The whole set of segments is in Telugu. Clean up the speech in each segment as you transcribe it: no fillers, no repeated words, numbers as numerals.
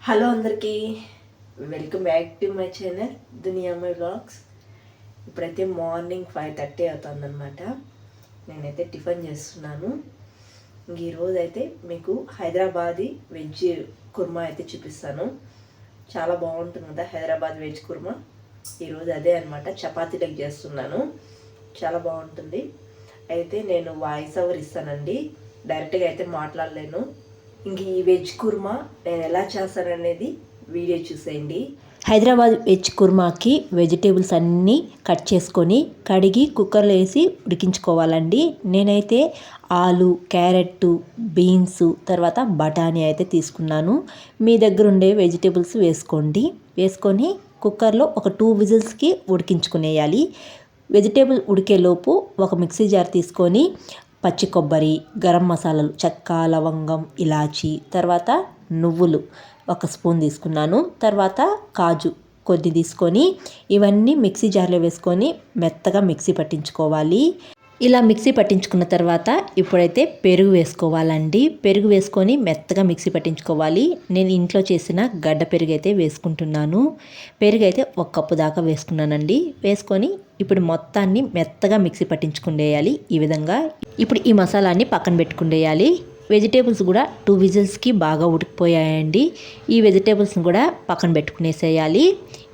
హలో అందరికీ, welcome back to my channel Duniya my vlogs. ఇప్పుడైతే మార్నింగ్ 5:30 అవుతుందన్నమాట. నేనైతే టిఫిన్ చేస్తున్నాను. ఈరోజు అయితే మీకు హైదరాబాదీ వెజ్ కుర్మా అయితే చూపిస్తాను. చాలా బాగుంటుంది కదా హైదరాబాద్ వెజ్ కుర్మా. ఈరోజు అదే అనమాట, చపాతీలకు చేస్తున్నాను. చాలా బాగుంటుంది. అయితే నేను వాయిస్ ఓవర్ ఇస్తానండి, డైరెక్ట్గా అయితే మాట్లాడలేను. ఇంక ఈ వెజ్ కుర్మా నేను ఎలా చేస్తాననేది వీడియో చూసేయండి. హైదరాబాద్ వెజ్ కుర్మాకి వెజిటేబుల్స్ అన్నీ కట్ చేసుకొని కడిగి కుక్కర్లో వేసి ఉడికించుకోవాలండి. నేనైతే ఆలు, క్యారెట్, బీన్స్, తర్వాత బఠానీ అయితే తీసుకున్నాను. మీ దగ్గర ఉండే వెజిటేబుల్స్ వేసుకొని కుక్కర్లో ఒక 2 విజిల్స్కి ఉడికించుకునేయాలి. వెజిటేబుల్ ఉడికేలోపు ఒక మిక్సీ జార్ తీసుకొని పచ్చి కొబ్బరి, గరం మసాలాలు, చెక్క, లవంగం, ఇలాచి, తర్వాత నువ్వులు 1 స్పూన్ తీసుకున్నాను. తర్వాత కాజు కొద్ది తీసుకొని ఇవన్నీ మిక్సీ జార్లో వేసుకొని మెత్తగా మిక్సీ పట్టించుకోవాలి. ఇలా మిక్సీ పట్టించుకున్న తర్వాత ఇప్పుడైతే పెరుగు వేసుకోవాలండి. పెరుగు వేసుకొని మెత్తగా మిక్సీ పట్టించుకోవాలి. నేను ఇంట్లో చేసిన గడ్డ పెరుగు అయితే వేసుకుంటున్నాను. పెరుగు అయితే 1 కప్పు దాకా వేసుకున్నానండి. వేసుకొని ఇప్పుడు మొత్తాన్ని మెత్తగా మిక్సీ పట్టించుకుండేయాలి. ఈ విధంగా ఇప్పుడు ఈ మసాలాన్ని పక్కన పెట్టుకుండేయాలి. వెజిటేబుల్స్ కూడా 2 విజిల్స్కి బాగా ఉడికిపోయాయండి. ఈ వెజిటేబుల్స్ని కూడా పక్కన పెట్టుకునేసేయాలి.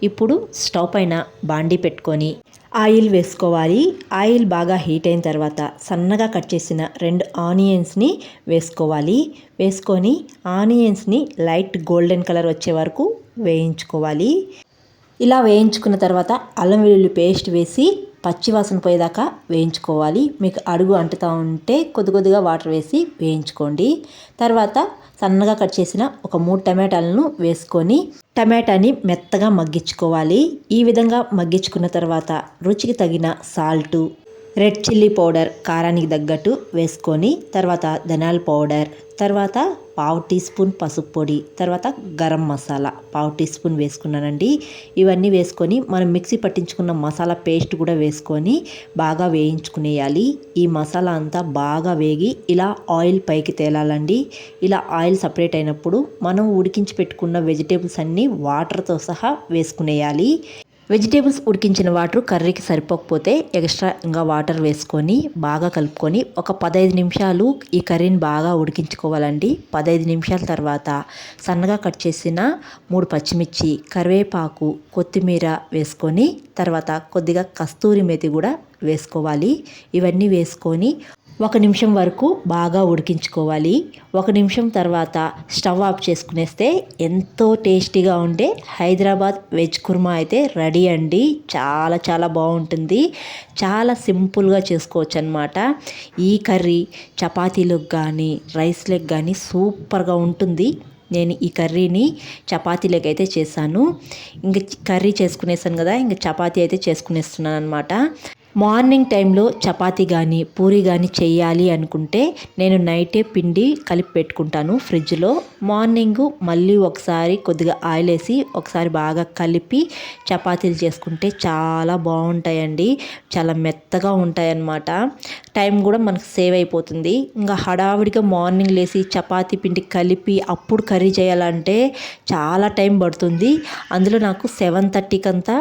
ఇప్పుడు స్టవ్ పైన బాండీ పెట్టుకొని ఆయిల్ వేసుకోవాలి. ఆయిల్ బాగా హీట్ అయిన తర్వాత సన్నగా కట్ చేసిన 2 ఆనియన్స్ని వేసుకోవాలి. వేసుకొని ఆనియన్స్ని లైట్ గోల్డెన్ కలర్ వచ్చే వరకు వేయించుకోవాలి. ఇలా వేయించుకున్న తర్వాత అల్లం వెల్లుల్లి పేస్ట్ వేసి పచ్చివాసన పోయేదాకా వేయించుకోవాలి. మీకు అడుగు అంటుతూ ఉంటే కొద్దిగా వాటర్ వేసి వేయించుకోండి. తర్వాత సన్నగా కట్ చేసిన ఒక 3 టమాటాలను వేసుకొని టమాటాని మెత్తగా మగ్గించుకోవాలి. ఈ విధంగా మగ్గించుకున్న తర్వాత రుచికి తగిన సాల్టు, రెడ్ చిల్లీ పౌడర్ కారానికి తగ్గట్టు వేసుకొని తర్వాత ధనియాల పౌడర్, తర్వాత 1/2 టీ స్పూన్ పసుపు పొడి, తర్వాత గరం మసాలా 1/2 టీ స్పూన్ వేసుకున్నానండి. ఇవన్నీ వేసుకొని మనం మిక్సీ పట్టించుకున్న మసాలా పేస్ట్ కూడా వేసుకొని బాగా వేయించుకునేయాలి. ఈ మసాలా అంతా బాగా వేగి ఇలా ఆయిల్ పైకి తేలాలండి. ఇలా ఆయిల్ సపరేట్ అయినప్పుడు మనం ఉడికించి పెట్టుకున్న వెజిటేబుల్స్ అన్నీ వాటర్తో సహా వేసుకునేయాలి. వెజిటేబుల్స్ ఉడికించిన వాటర్ కర్రీకి సరిపోకపోతే ఎక్స్ట్రా ఇంకా వాటర్ వేసుకొని బాగా కలుపుకొని ఒక 15 నిమిషాలు ఈ కర్రీని బాగా ఉడికించుకోవాలండి. 15 నిమిషాల తర్వాత సన్నగా కట్ చేసిన 3 పచ్చిమిర్చి, కరివేపాకు, కొత్తిమీర వేసుకొని తర్వాత కొద్దిగా కస్తూరి మేతి కూడా వేసుకోవాలి. ఇవన్నీ వేసుకొని 1 నిమిషం వరకు బాగా ఉడికించుకోవాలి. 1 నిమిషం తర్వాత స్టవ్ ఆఫ్ చేసుకునేస్తే ఎంతో టేస్టీగా ఉండే హైదరాబాద్ వెజ్ కుర్మా అయితే రెడీ అండి. చాలా బాగుంటుంది. చాలా సింపుల్గా చేసుకోవచ్చు అనమాట. ఈ కర్రీ చపాతీలకు కానీ రైస్లకు కానీ సూపర్గా ఉంటుంది. నేను ఈ కర్రీని చపాతీలకు అయితే చేశాను. ఇంక కర్రీ చేసుకునేసాను కదా, ఇంక చపాతీ అయితే చేసుకునేస్తున్నాను అనమాట. మార్నింగ్ టైంలో చపాతీ కానీ పూరి కానీ చేయాలి అనుకుంటే నేను నైటే పిండి కలిపి పెట్టుకుంటాను ఫ్రిడ్జ్లో. మార్నింగు మళ్ళీ ఒకసారి కొద్దిగా ఆయిల్ వేసి ఒకసారి బాగా కలిపి చపాతీలు చేసుకుంటే చాలా బాగుంటాయండి. చాలా మెత్తగా ఉంటాయన్నమాట. టైం కూడా మనకు సేవ్ అయిపోతుంది. ఇంకా హడావిడిగా మార్నింగ్ లేసి చపాతీ పిండి కలిపి అప్పుడు కర్రీ చేయాలంటే చాలా టైం పడుతుంది. అందులో నాకు 7:30కి అంతా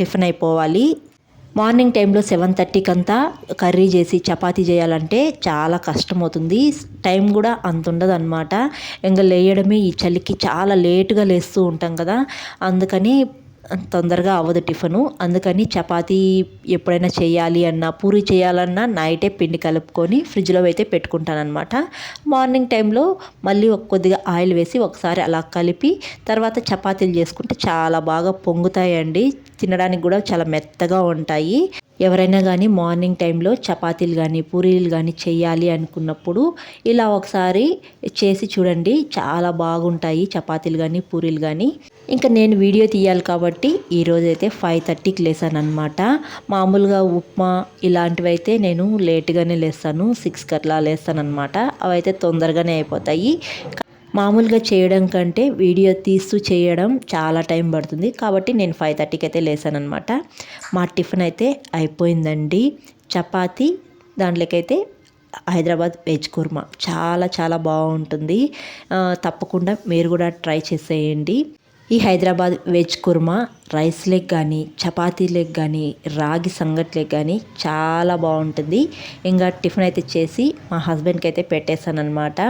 టిఫిన్ అయిపోవాలి. మార్నింగ్ టైంలో 7:30కి అంతా కర్రీ చేసి చపాతీ చేయాలంటే చాలా కష్టమవుతుంది. టైం కూడా అంత ఉండదు అనమాట. ఇంకా లేయడమే ఈ చలికి చాలా లేటుగా లేస్తూ ఉంటాం కదా, అందుకని తొందరగా అవ్వదు టిఫను. అందుకని చపాతీ ఎప్పుడైనా చేయాలి అన్నా పూరి చేయాలన్నా నైటే పిండి కలుపుకొని ఫ్రిడ్జ్లో అయితే పెట్టుకుంటానమాట. మార్నింగ్ టైంలో మళ్ళీ కొద్దిగా ఆయిల్ వేసి ఒకసారి అలా కలిపి తర్వాత చపాతీలు చేసుకుంటే చాలా బాగా పొంగుతాయండి. తినడానికి కూడా చాలా మెత్తగా ఉంటాయి. ఎవరైనా కానీ మార్నింగ్ టైంలో చపాతీలు కానీ పూరీలు కానీ చేయాలి అనుకున్నప్పుడు ఇలా ఒకసారి చేసి చూడండి, చాలా బాగుంటాయి చపాతీలు కానీ పూరీలు కానీ. ఇంకా నేను వీడియో తీయాలి కాబట్టి ఈరోజైతే 5:30కి లేసాను అనమాట. మామూలుగా ఉప్మా ఇలాంటివి అయితే నేను లేట్గానే లేస్తాను, 6కి అట్లా లేస్తాను అనమాట. అవైతే తొందరగానే అయిపోతాయి. మామూలుగా చేయడం కంటే వీడియో తీస్తూ చేయడం చాలా టైం పడుతుంది కాబట్టి నేను 5:30కి అయితే లేసాను అనమాట. మా టిఫిన్ అయితే అయిపోయిందండి. చపాతీ దాంట్లోకైతే హైదరాబాద్ వెజ్ కుర్మా చాలా చాలా బాగుంటుంది. తప్పకుండా మీరు కూడా ట్రై చేసేయండి. ఈ హైదరాబాద్ వెజ్ కుర్మా రైస్లోకి కానీ చపాతీలోకి కానీ రాగి సంగట్లోకి కానీ చాలా బాగుంటుంది. ఇంకా టిఫిన్ అయితే చేసి మా హస్బెండ్కి అయితే పెట్టేశాను అనమాట.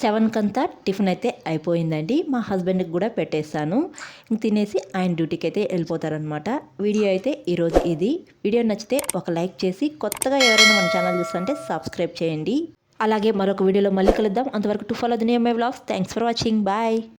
7 టిఫిన్ అయితే అయిపోయిందండి. మా హస్బెండ్కి కూడా పెట్టేశాను. తినేసి ఆయన డ్యూటీకి అయితే వెళ్ళిపోతారనమాట. వీడియో అయితే ఈరోజు ఇది. వీడియో నచ్చితే ఒక లైక్ చేసి కొత్తగా ఎవరైనా మన ఛానల్ చూస్తుంటే సబ్స్క్రైబ్ చేయండి. అలాగే మరొక వీడియోలో మళ్ళీ కలుద్దాం. అంతవరకు to follow Duniya my vlogs. Thanks for watching. Bye.